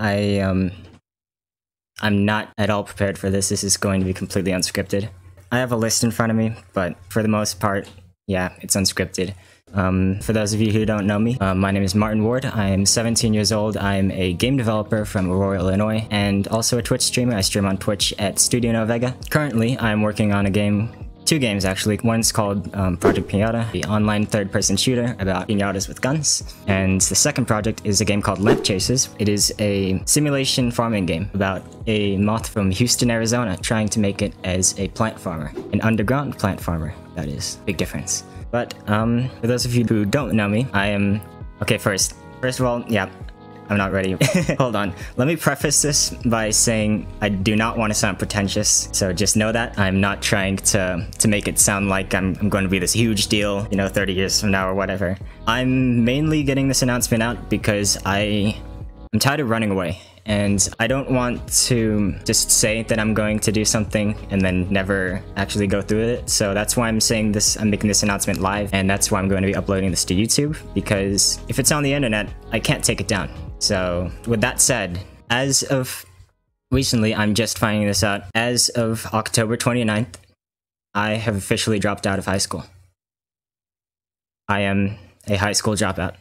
I'm not at all prepared for this. This is going to be completely unscripted. I have a list in front of me, but for the most part, yeah, it's unscripted. For those of you who don't know me, my name is Marten Ward. I am 17 years old. I am a game developer from Aurora, Illinois, and also a Twitch streamer. I stream on Twitch at Studio No Vega. Currently, I'm working on a game, two games actually. One's called ProjectPINATA, the online third-person shooter about pinatas with guns. And the second project is a game called LAMPCHASERS. It is a simulation farming game about a moth from Houston, Arizona, trying to make it as a plant farmer. An underground plant farmer, that is. Big difference. But, for those of you who don't know me, I am... Okay, first of all, yeah, I'm not ready. Hold on. Let me preface this by saying I do not want to sound pretentious, so just know that. I'm not trying to make it sound like I'm going to be this huge deal, you know, 30 years from now or whatever. I'm mainly getting this announcement out because I'm tired of running away. And I don't want to just say that I'm going to do something and then never actually go through with it. So that's why I'm saying this, I'm making this announcement live, and that's why I'm going to be uploading this to YouTube, because if it's on the internet, I can't take it down. So with that said, as of recently, I'm just finding this out, as of October 29th, I have officially dropped out of high school. I am a high school dropout.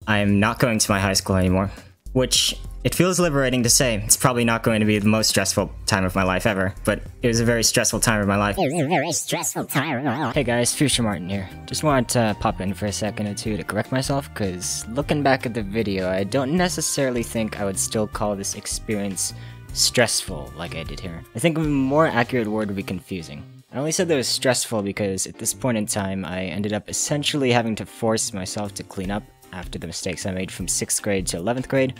I am not going to my high school anymore, which it feels liberating to say. It's probably not going to be the most stressful time of my life ever, but it was a very stressful time of my life. It was a very stressful time of my life. Hey guys, Future Marten here. Just wanted to pop in for a second or two to correct myself, because looking back at the video, I don't necessarily think I would still call this experience stressful like I did here. I think a more accurate word would be confusing. I only said that it was stressful because at this point in time, I ended up essentially having to force myself to clean up after the mistakes I made from 6th grade to 11th grade,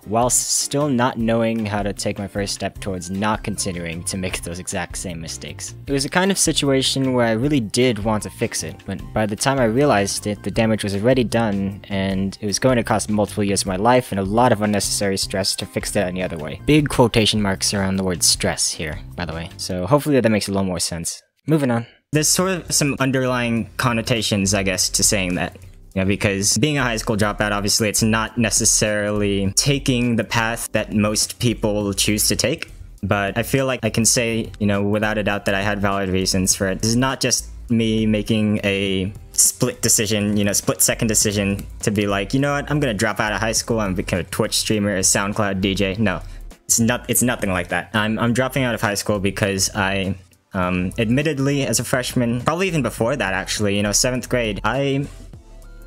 whilst still not knowing how to take my first step towards not continuing to make those exact same mistakes. It was a kind of situation where I really did want to fix it, but by the time I realized it, the damage was already done, and it was going to cost multiple years of my life and a lot of unnecessary stress to fix that any other way. Big quotation marks around the word stress here, by the way, so hopefully that makes a little more sense. Moving on. There's sort of some underlying connotations, I guess, to saying that. Yeah, because being a high school dropout, obviously, it's not necessarily taking the path that most people choose to take. But I feel like I can say, you know, without a doubt that I had valid reasons for it. This is not just me making a split decision, you know, split-second decision to be like, you know what, I'm gonna drop out of high school, I'm become a Twitch streamer, a SoundCloud DJ. No, it's nothing like that. I'm dropping out of high school because I, admittedly, as a freshman, probably even before that, actually, you know, 7th grade, I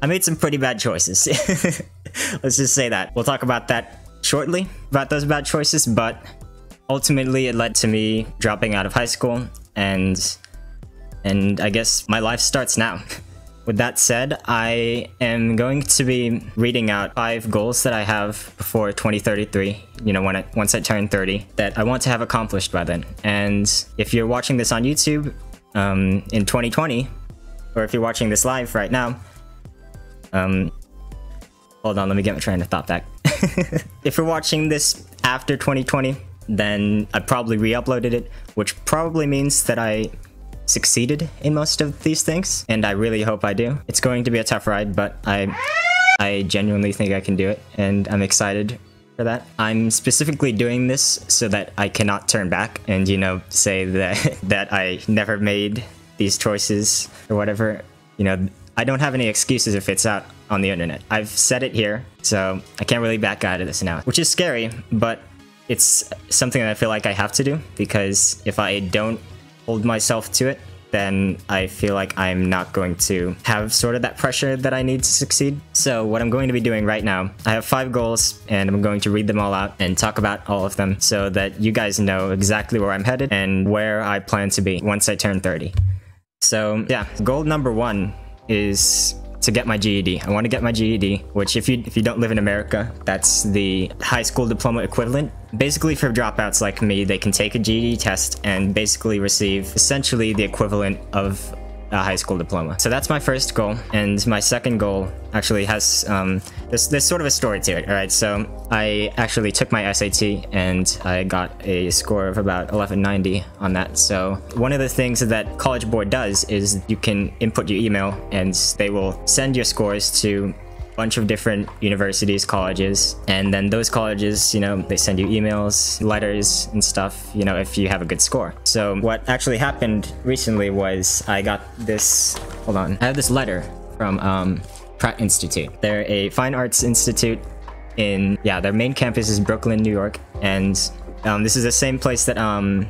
made some pretty bad choices. Let's just say that. We'll talk about that shortly, about those bad choices, but ultimately it led to me dropping out of high school, and I guess my life starts now. With that said, I am going to be reading out 5 goals that I have before 2033, you know, once I turn 30, that I want to have accomplished by then. And if you're watching this on YouTube in 2020, or if you're watching this live right now, hold on, let me get my train of thought back. If you're watching this after 2020, then I probably re-uploaded it, which probably means that I succeeded in most of these things, and I really hope I do. It's going to be a tough ride, but I genuinely think I can do it, and I'm excited for that. I'm specifically doing this so that I cannot turn back and, you know, say that I never made these choices or whatever. You know, I don't have any excuses if it's out on the internet. I've said it here, so I can't really back out of this now, which is scary, but it's something that I feel like I have to do, because if I don't hold myself to it, then I feel like I'm not going to have sort of that pressure that I need to succeed. So what I'm going to be doing right now, I have 5 goals, and I'm going to read them all out and talk about all of them so that you guys know exactly where I'm headed and where I plan to be once I turn 30. So yeah, goal number 1 is to get my GED. I want to get my GED, which if you don't live in America, that's the high school diploma equivalent. Basically, for dropouts like me, they can take a GED test and basically receive essentially the equivalent of a high school diploma. So that's my first goal, and my second goal actually has there's sort of a story to it. All right, so I actually took my SAT and I got a score of about 1190 on that. So one of the things that College Board does is you can input your email and they will send your scores to bunch of different universities, colleges, and then those colleges, you know, they send you emails, letters, and stuff, you know, if you have a good score. So what actually happened recently was I got this, hold on, I have this letter from Pratt Institute. They're a fine arts institute in, yeah, their main campus is Brooklyn, New York, and this is the same place that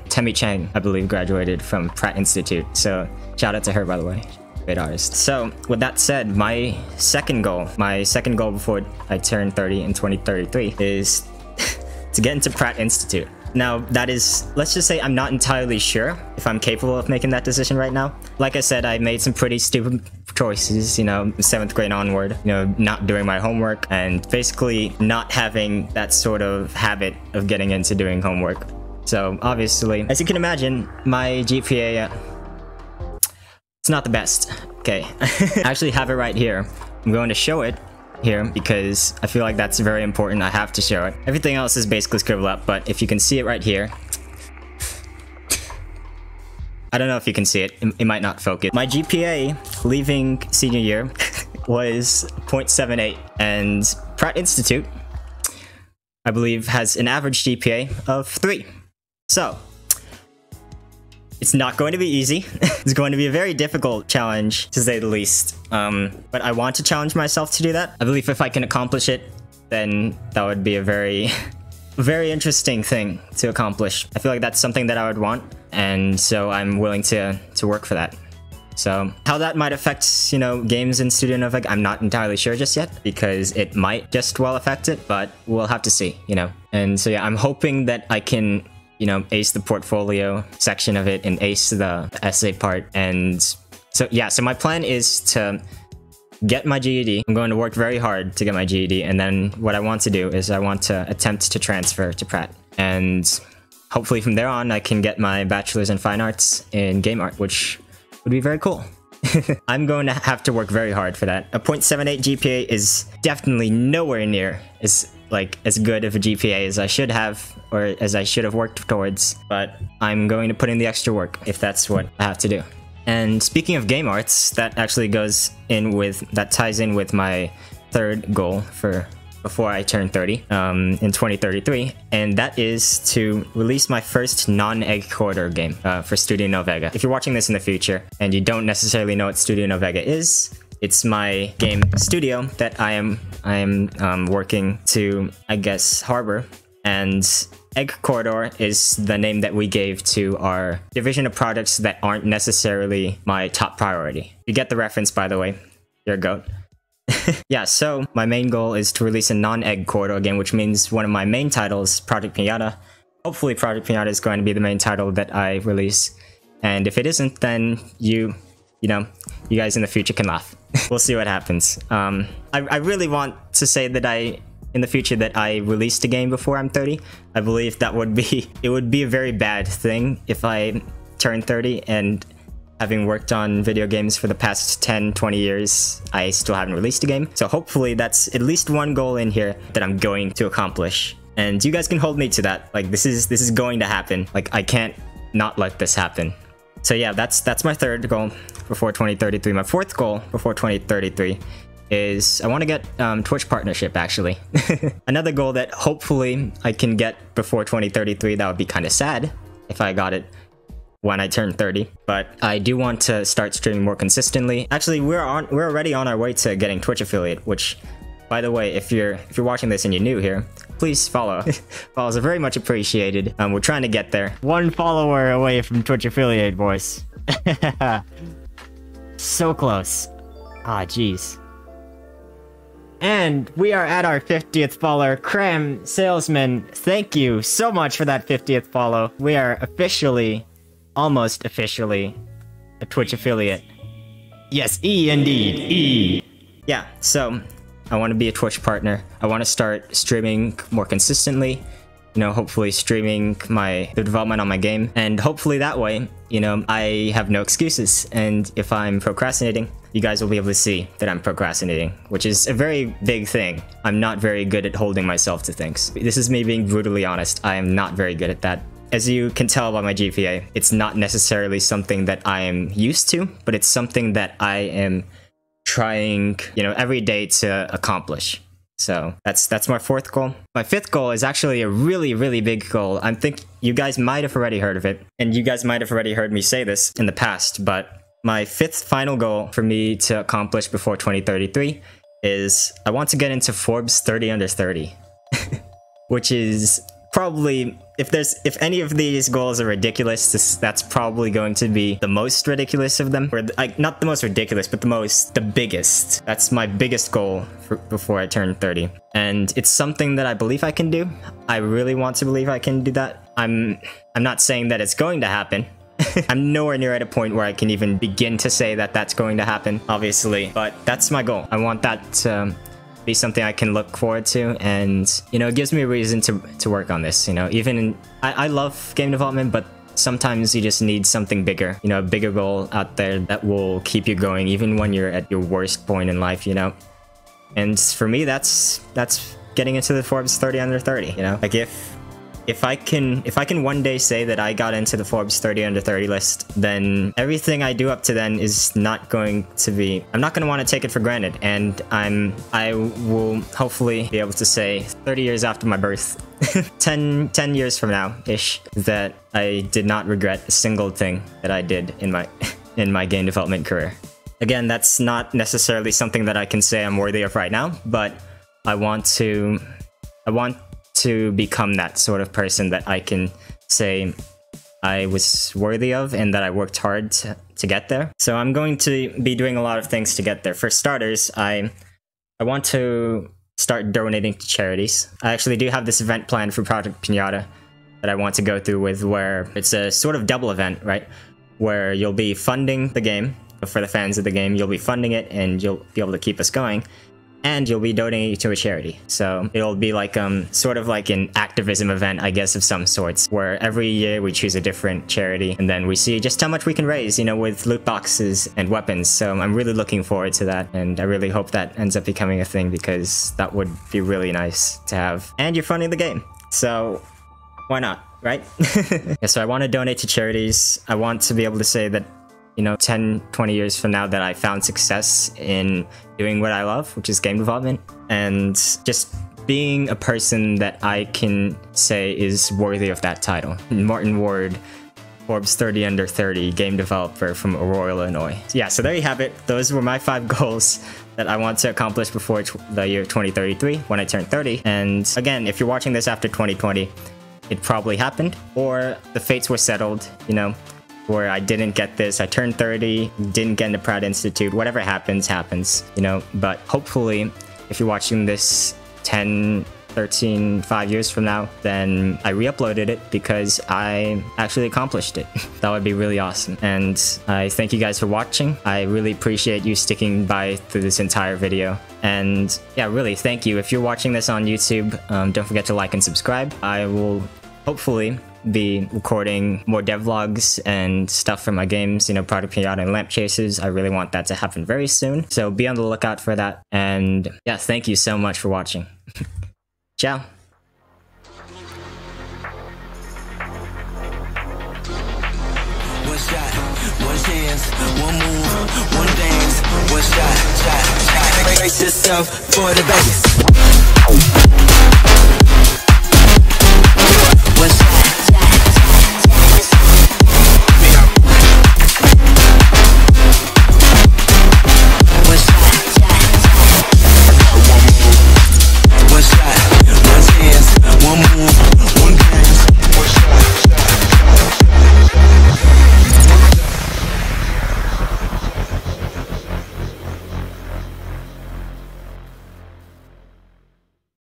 Temi Chang, I believe, graduated from Pratt Institute. So shout out to her, by the way. Great artist. So with that said, my second goal before I turn 30 in 2033 is to get into Pratt Institute. Now that is, let's just say I'm not entirely sure if I'm capable of making that decision right now. Like I said, I made some pretty stupid choices, you know, 7th grade onward, you know, not doing my homework and basically not having that sort of habit of getting into doing homework. So obviously, as you can imagine, my GPA, it's not the best. Okay, I actually have it right here. I'm going to show it here because I feel like that's very important. I have to show it. Everything else is basically scribbled up, but if you can see it right here, I don't know if you can see it. It might not focus. My GPA leaving senior year was 0.78, and Pratt Institute, I believe, has an average GPA of 3. So it's not going to be easy. It's going to be a very difficult challenge, to say the least. But I want to challenge myself to do that. I believe if I can accomplish it, then that would be a very, very interesting thing to accomplish. I feel like that's something that I would want, and so I'm willing to work for that. So how that might affect, you know, games in Studio Nova, I'm not entirely sure just yet, because it might just well affect it, but we'll have to see, you know. And so yeah, I'm hoping that I can, you know, ace the portfolio section of it and ace the essay part. And so yeah, so my plan is to get my GED. I'm going to work very hard to get my GED, and then what I want to do is I want to attempt to transfer to Pratt, and hopefully from there on I can get my bachelor's in fine arts in game art, which would be very cool. I'm going to have to work very hard for that. A 0.78 GPA is definitely nowhere near as good of a GPA as I should have, or as I should have worked towards, but I'm going to put in the extra work if that's what I have to do. And speaking of game arts, that actually ties in with my third goal for before I turn 30 in 2033, and that is to release my first non-egg corridor game for Studio Nova. If you're watching this in the future and you don't necessarily know what Studio Nova is, it's my game studio that I am working to, I guess, harbor. And Egg Corridor is the name that we gave to our division of projects that aren't necessarily my top priority. You get the reference, by the way. You're a goat. Yeah, so my main goal is to release a non-Egg Corridor game, which means one of my main titles, ProjectPINATA. Hopefully ProjectPINATA is going to be the main title that I release. And if it isn't, then you guys in the future can laugh. We'll see what happens. I really want to say that in the future that I released a game before I'm 30. I believe that would be a very bad thing if I turn 30 and having worked on video games for the past 10-20 years, I still haven't released a game. So hopefully that's at least one goal in here that I'm going to accomplish. And you guys can hold me to that. Like, this is going to happen. Like, I can't not let this happen. So yeah, that's my third goal before 2033. My fourth goal before 2033 is I want to get Twitch partnership, actually. Another goal that hopefully I can get before 2033. That would be kind of sad if I got it when I turn 30, but I do want to start streaming more consistently. Actually, we're already on our way to getting Twitch affiliate, which, by the way, if you're watching this and you're new here, please follow. Follows are very much appreciated. We're trying to get there. 1 follower away from Twitch affiliate, boys. So close. Ah, jeez. And we are at our 50th follower. Cram Salesman, thank you so much for that 50th follow. We are officially, almost officially, a Twitch affiliate. Yes, E indeed, E. Yeah, so I want to be a Twitch partner. I want to start streaming more consistently. You know, hopefully streaming the development on my game. And hopefully that way, you know, I have no excuses. And if I'm procrastinating, you guys will be able to see that I'm procrastinating, which is a very big thing. I'm not very good at holding myself to things. This is me being brutally honest. I am not very good at that. As you can tell by my GPA, it's not necessarily something that I am used to, but it's something that I am trying, you know, every day to accomplish. So that's my 4th goal. My 5th goal is actually a really, really big goal. I think you guys might have already heard of it, and you guys might have already heard me say this in the past, but my 5th final goal for me to accomplish before 2033 is I want to get into Forbes 30 under 30, which is probably, if any of these goals are ridiculous, that's probably going to be the most ridiculous of them, or like not the most ridiculous, but the biggest. That's my biggest goal before I turn 30, and it's something that I believe I can do. I really want to believe I can do that. I'm not saying that it's going to happen. I'm nowhere near at a point where I can even begin to say that that's going to happen, obviously, but that's my goal. I want that to be something I can look forward to, and you know, it gives me a reason to work on this. You know, I love game development, but sometimes you just need something bigger, you know, a bigger goal out there that will keep you going even when you're at your worst point in life, you know. And for me, that's getting into the Forbes 30 under 30, you know. Like if I can one day say that I got into the Forbes 30 under 30 list, then everything I do up to then is not going to be, I'm not going to want to take it for granted, and I will hopefully be able to say 30 years after my birth, 10 years from now ish, that I did not regret a single thing that I did in my game development career. Again, that's not necessarily something that I can say I'm worthy of right now, but I want to become that sort of person that I can say I was worthy of and that I worked hard to get there. So I'm going to be doing a lot of things to get there. For starters, I want to start donating to charities. I actually do have this event planned for ProjectPINATA that I want to go through with, where it's a sort of double event, right? Where you'll be funding the game for the fans of the game, you'll be funding it, and you'll be able to keep us going. And you'll be donating to a charity. So it'll be like sort of like an activism event, I guess, of some sorts, where every year we choose a different charity, and then we see just how much we can raise, you know, with loot boxes and weapons. So I'm really looking forward to that, and I really hope that ends up becoming a thing, because that would be really nice to have. And you're funding the game, so why not, right? Yeah, so I want to donate to charities. I want to be able to say that, you know, 10, 20 years from now, that I found success in doing what I love, which is game development, and just being a person that I can say is worthy of that title. Marten Ward, Forbes 30 under 30, game developer from Arulo, Illinois. Yeah, so there you have it. Those were my 5 goals that I want to accomplish before the year 2033, when I turn 30. And again, if you're watching this after 2020, it probably happened, or the fates were settled, you know, where I didn't get this, I turned 30, didn't get into Pratt Institute, whatever happens, happens, you know. But hopefully, if you're watching this 10, 13, 5 years from now, then I re-uploaded it because I actually accomplished it. That would be really awesome. And I thank you guys for watching. I really appreciate you sticking by through this entire video. And yeah, really, thank you. If you're watching this on YouTube, don't forget to like and subscribe. I will hopefully be recording more devlogs and stuff from my games, you know, ProjectPINATA and LAMPCHASERS. I really want that to happen very soon, so be on the lookout for that. And yeah, thank you so much for watching. Ciao. One shot, one chance, one move, one dance, one shot, brace yourself for the bass.